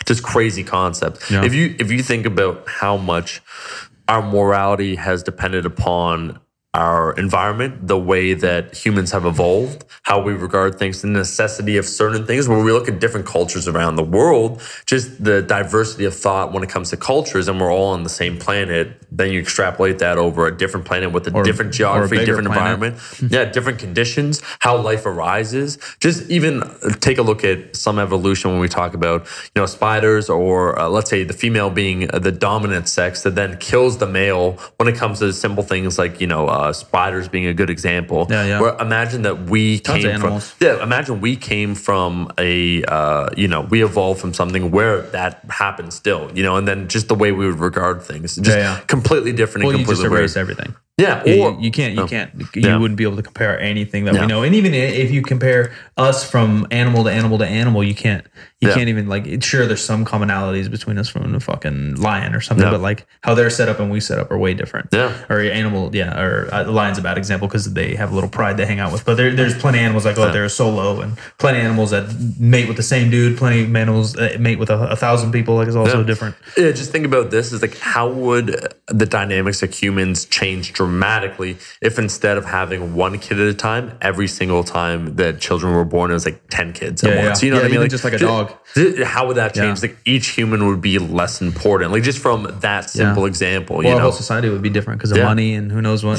Just crazy concept. Yeah. If you think about how much our morality has depended upon our environment, the way that humans have evolved, how we regard things, the necessity of certain things, when we look at different cultures around the world, just the diversity of thought when it comes to cultures, and we're all on the same planet, then you extrapolate that over a different planet with a different geography, different environment, different conditions, how life arises. Just even take a look at some evolution when we talk about, spiders, or let's say the female being the dominant sex that then kills the male when it comes to simple things like, spiders being a good example. Where imagine that we came from. Imagine we came from a. We evolved from something where that happens still. And then just the way we would regard things, just completely different. Well, and completely you just erase everything. Yeah, or you can't. You wouldn't be able to compare anything that we know. And even if you compare us from animal to animal to animal, you can't even like, sure, there's some commonalities between us from a fucking lion or something, but like how they're set up and we set up are way different. Or animal, or the lion's a bad example because they have a little pride they hang out with, but there's plenty of animals like, they're a solo, and plenty of animals that mate with the same dude, plenty of animals that mate with 1,000 people, like, it's also different. Yeah, just think about this, is like, how would the dynamics of humans change dramatically if instead of having one kid at a time, every single time that children were born, it was like 10 kids at once. You know what I mean? Like, just like a dog. How would that change? Like, each human would be less important. Like, just from that simple example, well, our whole society would be different because of money and who knows what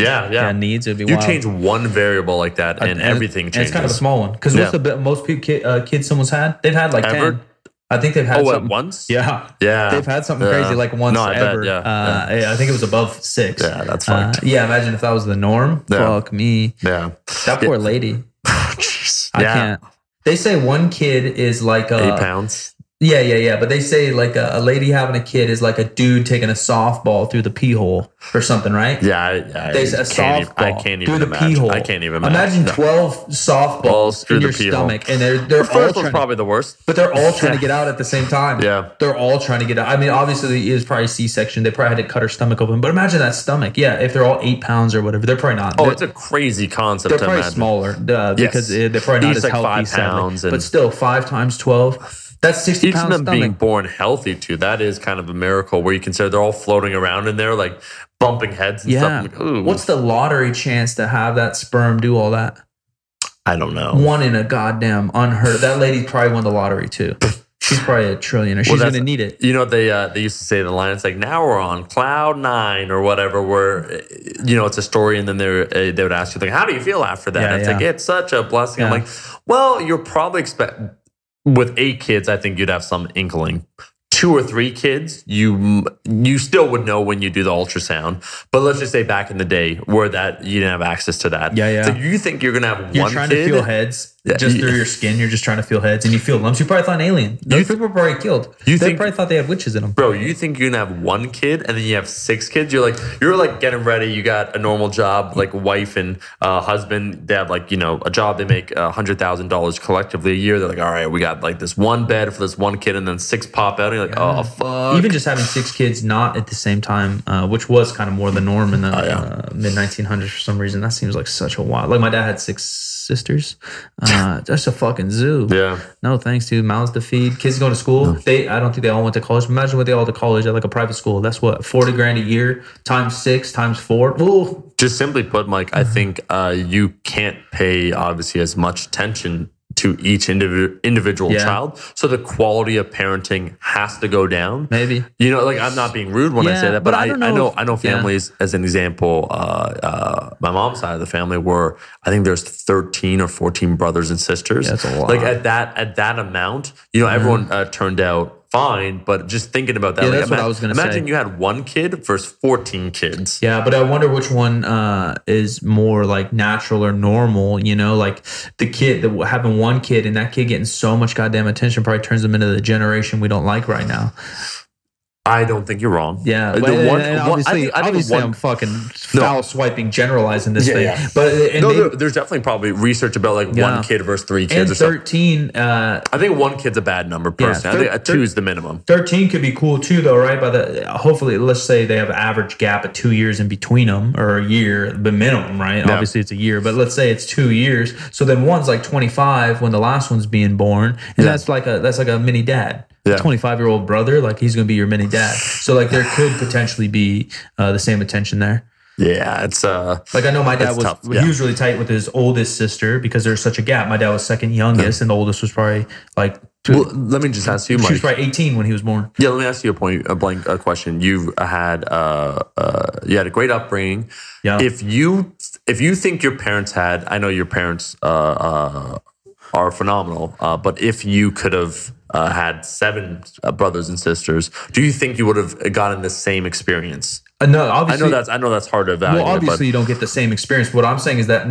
needs. It'd be you wild. change one variable like that and everything changes. And it's kind of a small one because what's the most kids someone's had? They've had like 10. I think they've had something. Once? Yeah. They've had something crazy like once ever. I think it was above 6. Yeah, that's fucked. Imagine if that was the norm. Fuck me. Yeah. That poor lady. I can't. They say one kid is like 8 pounds. Yeah. But they say like a lady having a kid is like a dude taking a softball through the pee hole or something, right? I can't even imagine. I can't even imagine 12 softballs through your stomach, and they're the first one's probably the worst. But they're all trying to get out at the same time. Yeah, they're all trying to get out. I mean, obviously, it is probably C-section. They probably had to cut her stomach open. But imagine that stomach. Yeah, if they're all 8 pounds or whatever, they're probably not. Oh, it's a crazy concept. They're probably smaller because they're probably not as like healthy. 5 pounds, but still, 5 times 12. That's 60 pounds. Each of them being born healthy too. That is kind of a miracle where you consider they're all floating around in there, like bumping heads and stuff. Like, ooh. What's the lottery chance to have that sperm do all that? I don't know. 1 in a goddamn unheard. That lady probably won the lottery too. She's probably a trillionaire. She's going to need it. You know, they used to say in the line, it's like, now we're on cloud 9 or whatever, where, you know, it's a story. And then they would ask you, like, how do you feel after that? It's like, it's such a blessing. I'm like, well, you're probably with 8 kids, I think you'd have some inkling. 2 or 3 kids, you still would know when you do the ultrasound. But let's just say back in the day where you didn't have access to that. So you think you're going to have one kid? You're trying to feel heads just through your skin. You're just trying to feel heads and you feel lumps. You probably thought an alien. Those people were probably killed. They probably thought they had witches in them. Bro, you think you're going to have 1 kid and then you have 6 kids? You're like getting ready. You got a normal job, like wife and husband. They have like, you know, a job. They make $100,000 collectively a year. They're like, all right, we got like this 1 bed for this 1 kid, and then 6 pop out. And you're like, oh, fuck. Even just having 6 kids not at the same time, which was kind of more the norm in the mid-1900s for some reason. That seems like such a wild. Like my dad had 6 sisters. That's a fucking zoo. Yeah. No thanks, dude. Mouths to feed. Kids going to school. I don't think they all went to college. Imagine what they all went to college at like a private school. That's what, $40,000 a year times 6 times 4. Ooh. Just simply put, Mike, I think you can't pay obviously as much attention to each individual child. So the quality of parenting has to go down. Maybe. You know, like I'm not being rude when I say that, but I know families, as an example, my mom's side of the family where I think there's 13 or 14 brothers and sisters. That's a lot. Like at that amount, you know, everyone turned out fine, but just thinking about that, that's what I was going to say. Imagine you had 1 kid versus 14 kids. Yeah, but I wonder which one is more like natural or normal. You know, like having 1 kid and that kid getting so much goddamn attention probably turns them into the generation we don't like right now. I don't think you're wrong. Yeah, obviously I'm fucking foul swiping, generalizing this thing. Yeah. But there's definitely probably research about like 1 kid versus 3 kids. And 13. I think 1 kid's a bad number personally. I think 2 is the minimum. 13 could be cool too, though, right? Hopefully, let's say they have an average gap of 2 years in between them, or a year, the minimum, right? Yeah. Obviously, it's a year, but let's say it's 2 years. So then one's like 25 when the last one's being born, and that's like a mini dad. 25-year-old brother, like he's going to be your mini dad. So like there could potentially be the same attention there. Yeah, it's like I know my dad he was really tight with his oldest sister because there's such a gap. My dad was second youngest, and the oldest was probably like. Well, let me just ask you, Mike. She was probably 18 when he was born. Yeah, let me ask you a blank question. You had a great upbringing. Yeah. If you think your parents had, I know your parents are phenomenal, but if you could have had 7 brothers and sisters, do you think you would have gotten the same experience No, obviously, I know that's hard to evaluate. Well, obviously, you don't get the same experience. What I'm saying is that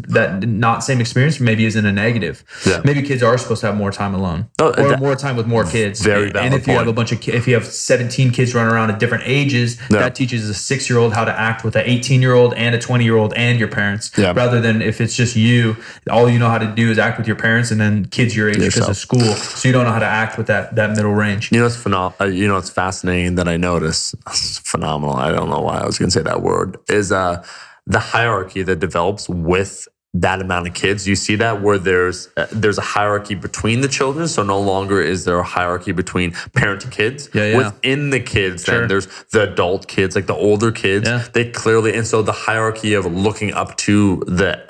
that not same experience maybe isn't a negative. Yeah. Maybe kids are supposed to have more time alone, or more time with more kids. Very valid. And if you have a bunch of, if you have 17 kids running around at different ages, that teaches a 6-year-old how to act with an 18-year-old and a 20-year-old and your parents. Yeah. Rather than if it's just you, all you know how to do is act with your parents and then kids your age because of school. So you don't know how to act with that middle range. You know, it's phenomenal. You know, it's fascinating that I noticed. Phenomenal. I don't know why I was going to say that word, is the hierarchy that develops with that amount of kids. You see that where there's a hierarchy between the children. So no longer is there a hierarchy between parent to kids. Within the kids, then there's the adult kids, like the older kids. They clearly, and so the hierarchy of looking up to the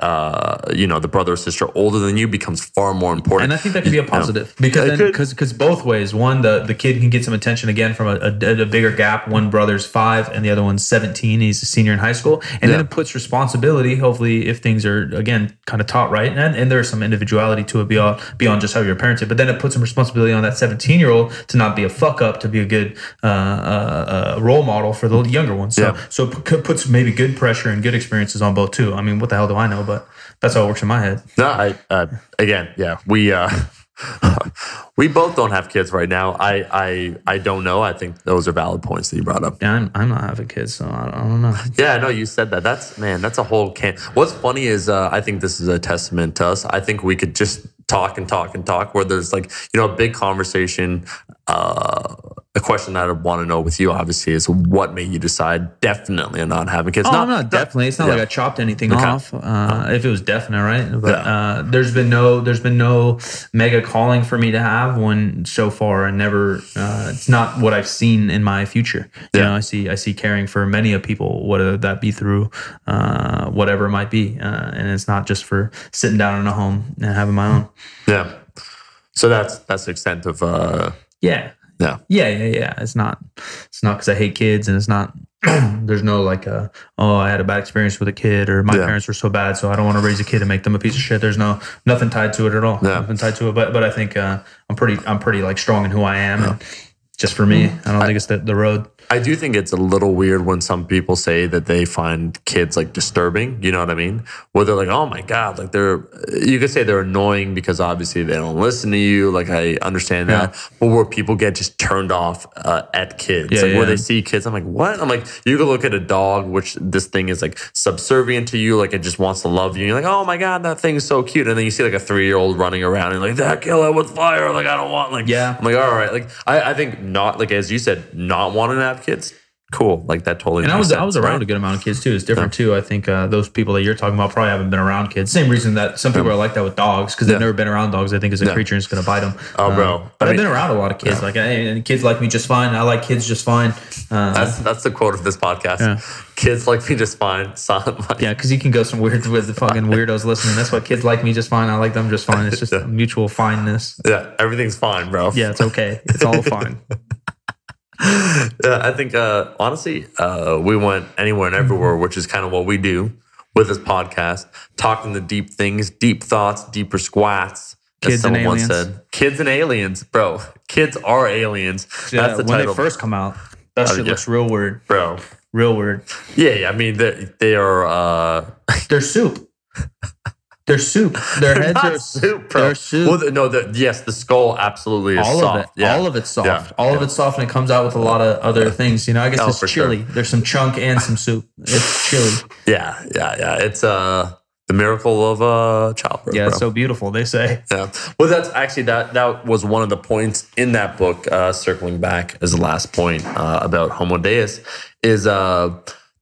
the brother or sister older than you becomes far more important. And I think that could be a positive because both ways. One, the kid can get some attention again from a bigger gap. One brother's 5 and the other one's 17. He's a senior in high school, and then it puts responsibility. Hopefully, if things are again kind of taught right, and there's some individuality to it beyond just how you're parented, but then it puts some responsibility on that 17-year-old to not be a fuck up, to be a good role model for the younger ones. So it puts maybe good pressure and good experiences on both too. I mean, what the hell do I know? But that's how it works in my head. No, we both don't have kids right now. I don't know. I think those are valid points that you brought up. Yeah, I'm not having kids, so I don't know. Yeah, I know you said that. That's a whole can. What's funny is I think this is a testament to us. I think we could just talk and talk and talk where there's like, a big conversation. A question that I want to know with you, obviously, is what made you decide definitely on not having kids? Not definitely. It's not like I chopped anything off. If it was definite, right? But there's been no mega calling for me to have one so far, and never. It's not what I've seen in my future. You know, I see caring for many of people, whether that be through whatever it might be, and it's not just for sitting down in a home and having my own. Yeah. So that's the extent of. Yeah. It's not because I hate kids, and it's not. There's no like, I had a bad experience with a kid, or my parents were so bad, so I don't want to raise a kid and make them a piece of shit. There's nothing tied to it at all. Nothing tied to it. But I think I'm pretty like strong in who I am. And just for me, I don't think it's the road. I do think it's a little weird when some people say that they find kids like disturbing. You know what I mean? Where they're like, oh my God, like you could say they're annoying because obviously they don't listen to you. Like I understand that. But where people get just turned off at kids, where they see kids, I'm like, what? I'm like, you could look at a dog, which this thing is like subservient to you. Like it just wants to love you. And you're like, oh my God, that thing is so cute. And then you see like a 3-year-old running around and like, that killer with fire. Like, I don't want I'm like, all right. Like, I think not, like, as you said, not wanting to have kids, cool, like that totally. And I was around a good amount of kids too. It's different too. I think those people that you're talking about probably haven't been around kids. Same reason that some people are like that with dogs, because they've never been around dogs. I think as a creature and it's going to bite them. Oh, bro! But I've been around a lot of kids. Like, and kids like me just fine. I like kids just fine. That's the quote of this podcast. Kids like me just fine. Because you can go some weird with the fucking weirdos listening. That's why kids like me just fine. I like them just fine. It's just a mutual fineness. Yeah, everything's fine, bro. Yeah, it's okay. It's all fine. I think, honestly, we went anywhere and everywhere, which is kind of what we do with this podcast, talking the deep things, deep thoughts, deeper squats. Kids and aliens. Said. Kids and aliens, bro. Kids are aliens. That's the title. When they first come out, that shit looks real weird. Bro. Real weird. Yeah, I mean, they are... They're soup. They're soup. Their heads are soup, bro. They're soup. Well, the skull absolutely is soft. All of it's soft. All of it's soft, and it comes out with a lot of other things. You know, I guess it's chili. Sure. There's some chunk and some soup. It's chili. Yeah. It's the miracle of childbirth. Yeah, it's so beautiful, they say. Yeah. Well, that's actually that was one of the points in that book. Circling back as the last point about Homo Deus is.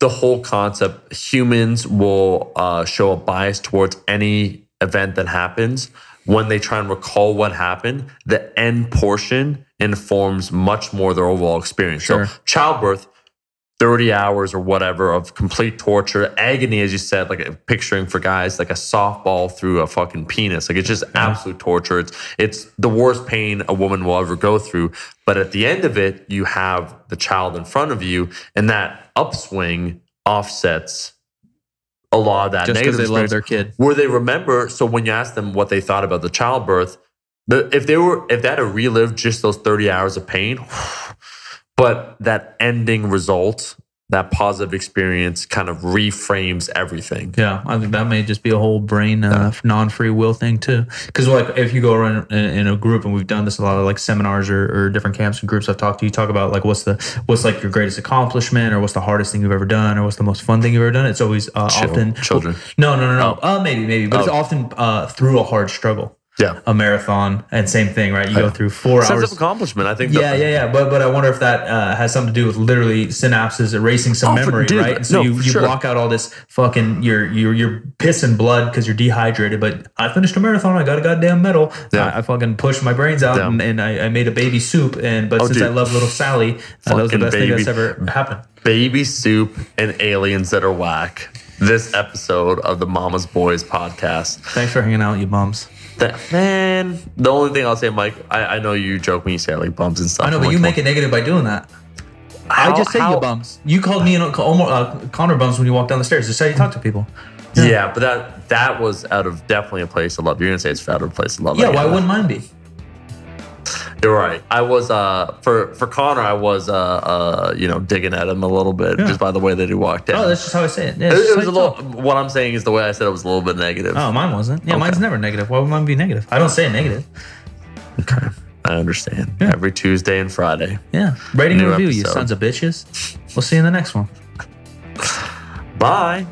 The whole concept, humans will show a bias towards any event that happens. When they try and recall what happened, the end portion informs much more their overall experience. Sure. So childbirth, 30 hours or whatever of complete torture, agony, as you said, like picturing for guys, like a softball through a fucking penis. Like it's just absolute torture. It's the worst pain a woman will ever go through. But at the end of it, you have the child in front of you, and that upswing offsets a lot of that just negative because they love their kid. Where they remember, so when you ask them what they thought about the childbirth, if they had to relive just those 30 hours of pain, but that ending result, that positive experience kind of reframes everything. Yeah, I think that may just be a whole brain non-free will thing too. Because like if you go around in a group, and we've done this a lot of like seminars or different camps and groups I've talked to, you talk about like what's like your greatest accomplishment, or what's the hardest thing you've ever done, or what's the most fun thing you've ever done. It's always often children. No. Maybe, but it's often through a hard struggle. Yeah, a marathon, and same thing, right? You go through 4 hours. Sense of accomplishment, I think. Yeah. But I wonder if that has something to do with literally synapses erasing some memory, right? And so you block out all this fucking your piss and blood because you're dehydrated. But I finished a marathon. I got a goddamn medal. Yeah. I fucking pushed my brains out and I made a baby soup. Since I love little Sally, that was the best thing that's ever happened. Baby soup and aliens that are whack. This episode of the Mama's Boys podcast. Thanks for hanging out, you bums. Man, the only thing I'll say, Mike, I know you joke when you say like bums and stuff. I know, but you make it negative by doing that. I just say you bums. You called me and Connor bums when you walk down the stairs. Just how you talk to people. Yeah, but that was out of definitely a place of love. You're gonna say it's out of a place of love. Yeah, why wouldn't mine be? You're right. I was for Connor. I was digging at him a little bit just by the way that he walked in. Oh, that's just how I say it. Yeah, it was a little. What I'm saying is the way I said it was a little bit negative. Oh, mine wasn't. Yeah, mine's never negative. Why would mine be negative? I don't say it negative. Okay, I understand. Yeah. Every Tuesday and Friday. Yeah, rating and review, you sons of bitches. We'll see you in the next one. Bye.